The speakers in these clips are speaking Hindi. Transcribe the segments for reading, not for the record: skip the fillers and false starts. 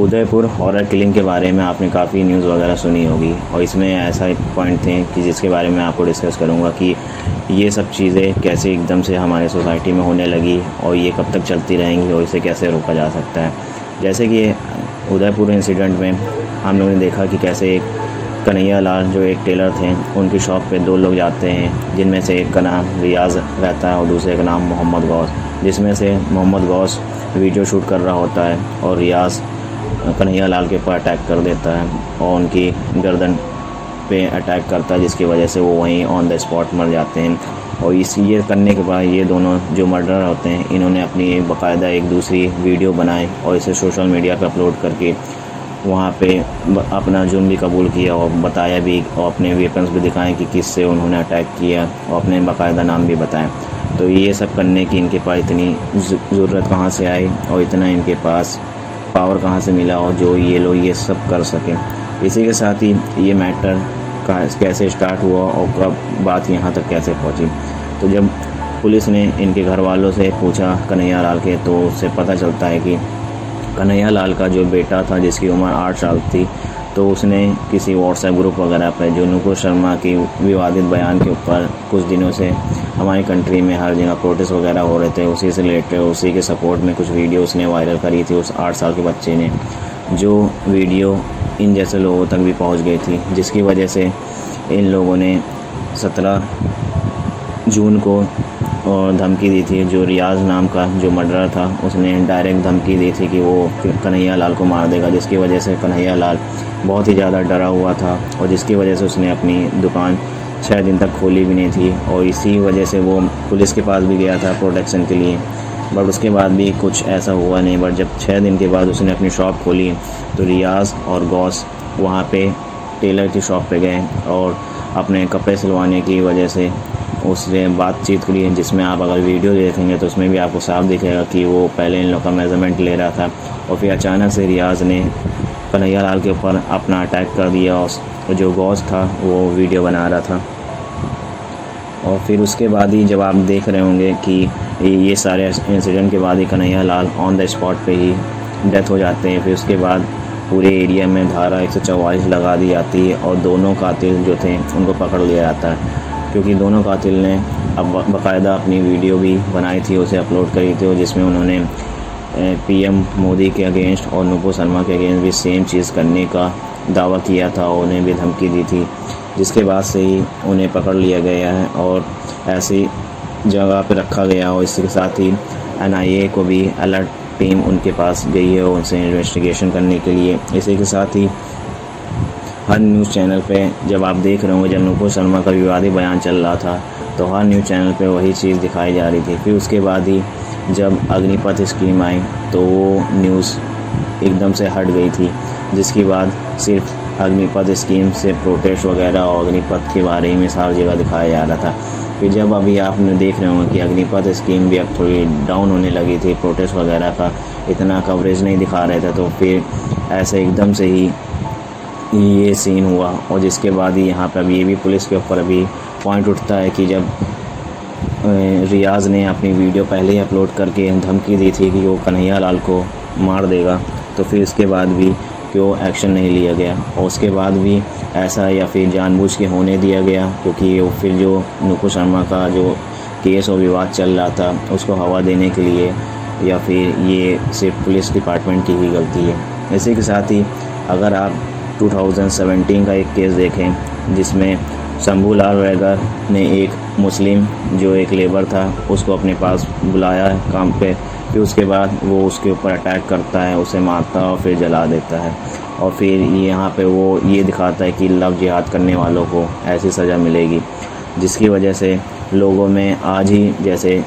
उदयपुर हॉरर किलिंग के बारे में आपने काफ़ी न्यूज़ वगैरह सुनी होगी और इसमें ऐसा एक पॉइंट थे कि जिसके बारे में आपको डिस्कस करूँगा कि ये सब चीज़ें कैसे एकदम से हमारे सोसाइटी में होने लगी और ये कब तक चलती रहेंगी और इसे कैसे रोका जा सकता है। जैसे कि उदयपुर इंसिडेंट में हम लोगों ने देखा कि कैसे एक कन्हैया लाल जो एक टेलर थे उनकी शॉप पे दो लोग जाते हैं, जिनमें से एक का नाम रियाज़ रहता है और दूसरे का नाम मोहम्मद गौस, जिसमें से मोहम्मद गौस वीडियो शूट कर रहा होता है और रियाज़ कन्हैया लाल के ऊपर अटैक कर देता है और उनकी गर्दन पे अटैक करता है, जिसकी वजह से वो वहीं ऑन द स्पॉट मर जाते हैं। और ये करने के बाद ये दोनों जो मर्डर होते हैं इन्होंने अपनी बाकायदा एक दूसरी वीडियो बनाई और इसे सोशल मीडिया पर अपलोड करके वहाँ पे अपना जुर्म भी कबूल किया और बताया भी और अपने वेपन्स भी दिखाए कि किससे उन्होंने अटैक किया और अपने बाकायदा नाम भी बताएं। तो ये सब करने की इनके पास इतनी ज़रूरत कहाँ से आई और इतना इनके पास पावर कहाँ से मिला और जो ये लोग ये सब कर सकें। इसी के साथ ही ये मैटर कैसे स्टार्ट हुआ और कब बात यहाँ तक कैसे पहुँची। तो जब पुलिस ने इनके घर वालों से पूछा कन्हैया लाल के, तो उससे पता चलता है कि कन्हैया लाल का जो बेटा था जिसकी उम्र 8 साल थी, तो उसने किसी व्हाट्सएप ग्रुप वगैरह पर जो नुपुर शर्मा की विवादित बयान के ऊपर कुछ दिनों से हमारी कंट्री में हर जगह प्रोटेस्ट वगैरह हो रहे थे, उसी से रिलेटेड उसी के सपोर्ट में कुछ वीडियो उसने वायरल करी थी उस 8 साल के बच्चे ने, जो वीडियो इन जैसे लोगों तक भी पहुंच गई थी, जिसकी वजह से इन लोगों ने 17 जून को और धमकी दी थी। जो रियाज़ नाम का जो मर्डरर था उसने डायरेक्ट धमकी दी थी कि वो कन्हैया लाल को मार देगा, जिसकी वजह से कन्हैया लाल बहुत ही ज़्यादा डरा हुआ था और जिसकी वजह से उसने अपनी दुकान 6 दिन तक खोली भी नहीं थी और इसी वजह से वो पुलिस के पास भी गया था प्रोटेक्शन के लिए, बट उसके बाद भी कुछ ऐसा हुआ नहीं। बट जब 6 दिन के बाद उसने अपनी शॉप खोली तो रियाज़ और गौस वहाँ पे टेलर की शॉप पे गए और अपने कपड़े सिलवाने की वजह से उससे बातचीत करी, जिसमें आप अगर वीडियो देखेंगे तो उसमें भी आपको साफ दिखेगा कि वो पहले इन लोग का मेज़रमेंट ले रहा था और फिर अचानक से रियाज़ ने कन्हैया लाल के ऊपर अपना अटैक कर दिया और जो गौस था वो वीडियो बना रहा था। और फिर उसके बाद ही जब आप देख रहे होंगे कि ये सारे इंसिडेंट के बाद ही Kanhaiya Lal on the spot पे ही डेथ हो जाते हैं। फिर उसके बाद पूरे एरिया में धारा 144 लगा दी जाती है और दोनों कातिल जो थे उनको पकड़ लिया जाता है, क्योंकि दोनों कातिल ने अब बाकायदा अपनी वीडियो भी बनाई थी, उसे अपलोड करी थी, जिसमें उन्होंने पीएम मोदी के अगेंस्ट और नुपुर शर्मा के अगेंस्ट भी सेम चीज़ करने का दावा किया था और उन्हें भी धमकी दी थी, जिसके बाद से ही उन्हें पकड़ लिया गया है और ऐसी जगह पर रखा गया। और इसके साथ ही NIA को भी अलर्ट टीम उनके पास गई है और उनसे इन्वेस्टिगेशन करने के लिए। इसी के साथ ही हर न्यूज़ चैनल पे जब आप देख रहे होंगे, जब नुपुर शर्मा का विवादित बयान चल रहा था तो हर न्यूज़ चैनल पे वही चीज़ दिखाई जा रही थी। फिर उसके बाद ही जब अग्निपथ स्कीम आई तो वो न्यूज़ एकदम से हट गई थी, जिसके बाद सिर्फ अग्निपथ स्कीम से प्रोटेस्ट वगैरह और अग्निपथ के बारे में सारी जगह दिखाया जा रहा था। फिर जब अभी आपने देख रहे होंगे कि अग्निपथ स्कीम भी अब थोड़ी डाउन होने लगी थी, प्रोटेस्ट वगैरह का इतना कवरेज नहीं दिखा रहे थे, तो फिर ऐसे एकदम से ही ये सीन हुआ। और जिसके बाद ही यहाँ पर अभी ये भी पुलिस के ऊपर अभी पॉइंट उठता है कि जब रियाज़ ने अपनी वीडियो पहले ही अपलोड करके धमकी दी थी कि वो कन्हैया लाल को मार देगा, तो फिर इसके बाद भी क्यों एक्शन नहीं लिया गया और उसके बाद भी ऐसा या फिर जानबूझ के होने दिया गया, क्योंकि फिर जो नुपुर शर्मा का जो केस और विवाद चल रहा था उसको हवा देने के लिए, या फिर ये सिर्फ पुलिस डिपार्टमेंट की ही गलती है। इसी के साथ ही अगर आप 2017 का एक केस देखें जिसमें शंभूलाल वैगर ने एक मुस्लिम जो एक लेबर था उसको अपने पास बुलाया है काम पे, फिर उसके बाद वो उसके ऊपर अटैक करता है, उसे मारता है और फिर जला देता है और फिर यहाँ पे वो ये दिखाता है कि लव जिहाद करने वालों को ऐसी सज़ा मिलेगी, जिसकी वजह से लोगों में आज ही जैसे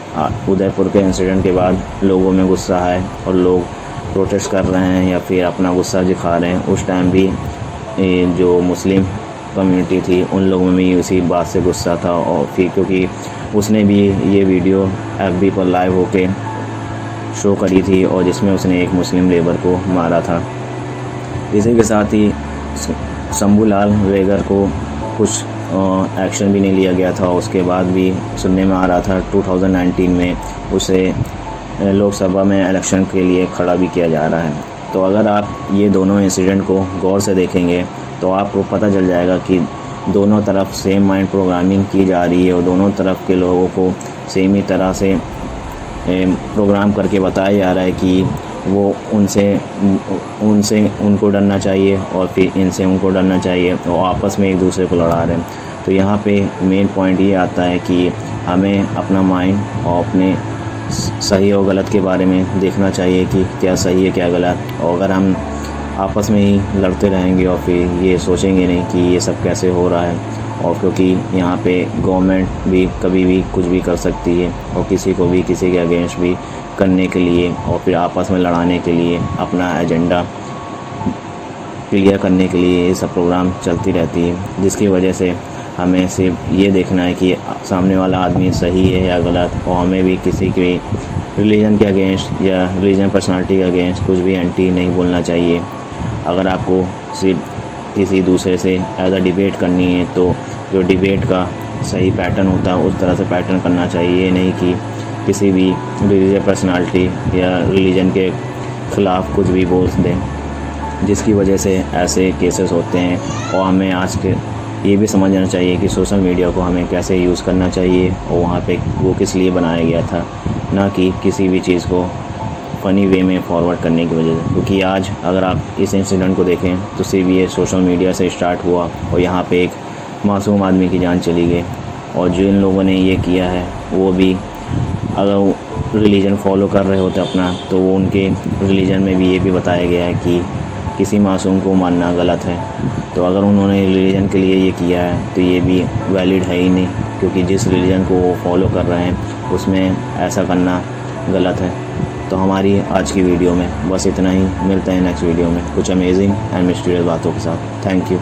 उदयपुर के इंसिडेंट के बाद लोगों में गुस्सा है और लोग प्रोटेस्ट कर रहे हैं या फिर अपना गुस्सा दिखा रहे हैं। उस टाइम भी जो मुस्लिम कम्युनिटी थी उन लोगों में भी उसी बात से गुस्सा था और फिर क्योंकि उसने भी ये वीडियो FB पर लाइव होके शो करी थी और जिसमें उसने एक मुस्लिम लेबर को मारा था। इसी के साथ ही शंभूलाल वैगर को कुछ एक्शन भी नहीं लिया गया था। उसके बाद भी सुनने में आ रहा था 2019 में उसे लोकसभा में इलेक्शन के लिए खड़ा भी किया जा रहा है। तो अगर आप ये दोनों इंसिडेंट को गौर से देखेंगे तो आपको पता चल जाएगा कि दोनों तरफ सेम माइंड प्रोग्रामिंग की जा रही है और दोनों तरफ के लोगों को सेम ही तरह से प्रोग्राम करके बताया जा रहा है कि वो उनसे उनको डरना चाहिए और फिर इनसे उनको डरना चाहिए और आपस में एक दूसरे को लड़ा रहे हैं। तो यहाँ पे मेन पॉइंट ये आता है कि हमें अपना माइंड और अपने सही और गलत के बारे में देखना चाहिए कि क्या सही है क्या गलत। और अगर हम आपस में ही लड़ते रहेंगे और फिर ये सोचेंगे नहीं कि ये सब कैसे हो रहा है, और क्योंकि यहाँ पे गवर्नमेंट भी कभी भी कुछ भी कर सकती है और किसी को भी किसी के अगेंस्ट भी करने के लिए और फिर आपस में लड़ाने के लिए अपना एजेंडा क्लियर करने के लिए ये सब प्रोग्राम चलती रहती है, जिसकी वजह से हमें सिर्फ ये देखना है कि सामने वाला आदमी सही है या गलत, और हमें भी किसी के रिलीजन के अगेंस्ट या रिलीजन पर्सनालिटी के अगेंस्ट कुछ भी एंटी नहीं बोलना चाहिए। अगर आपको सिर्फ किसी दूसरे से एज अ डिबेट करनी है तो जो डिबेट का सही पैटर्न होता है उस तरह से पैटर्न करना चाहिए, ये नहीं कि किसी भी रिलीजियस पर्सनालिटी या रिलीजन के ख़िलाफ़ कुछ भी बोल दें, जिसकी वजह से ऐसे केसेस होते हैं। और हमें आज के ये भी समझना चाहिए कि सोशल मीडिया को हमें कैसे यूज़ करना चाहिए और वहाँ पे वो किस लिए बनाया गया था, ना कि किसी भी चीज़ को फ़नी वे में फॉरवर्ड करने की वजह से। क्योंकि आज अगर आप इस इंसिडेंट को देखें तो सिर्फ ये सोशल मीडिया से स्टार्ट हुआ और यहाँ पे एक मासूम आदमी की जान चली गई। और जिन लोगों ने ये किया है वो भी अगर रिलीजन फॉलो कर रहे होते अपना, तो वो उनके रिलीजन में भी ये भी बताया गया है कि किसी मासूम को मारना गलत है। तो अगर उन्होंने रिलीजन के लिए ये किया है तो ये भी वैलिड है ही नहीं, क्योंकि जिस रिलीजन को वो फॉलो कर रहे हैं उसमें ऐसा करना गलत है। तो हमारी आज की वीडियो में बस इतना ही। मिलते हैं नेक्स्ट वीडियो में कुछ अमेजिंग एंड मिस्टीरियस बातों के साथ। Thank you.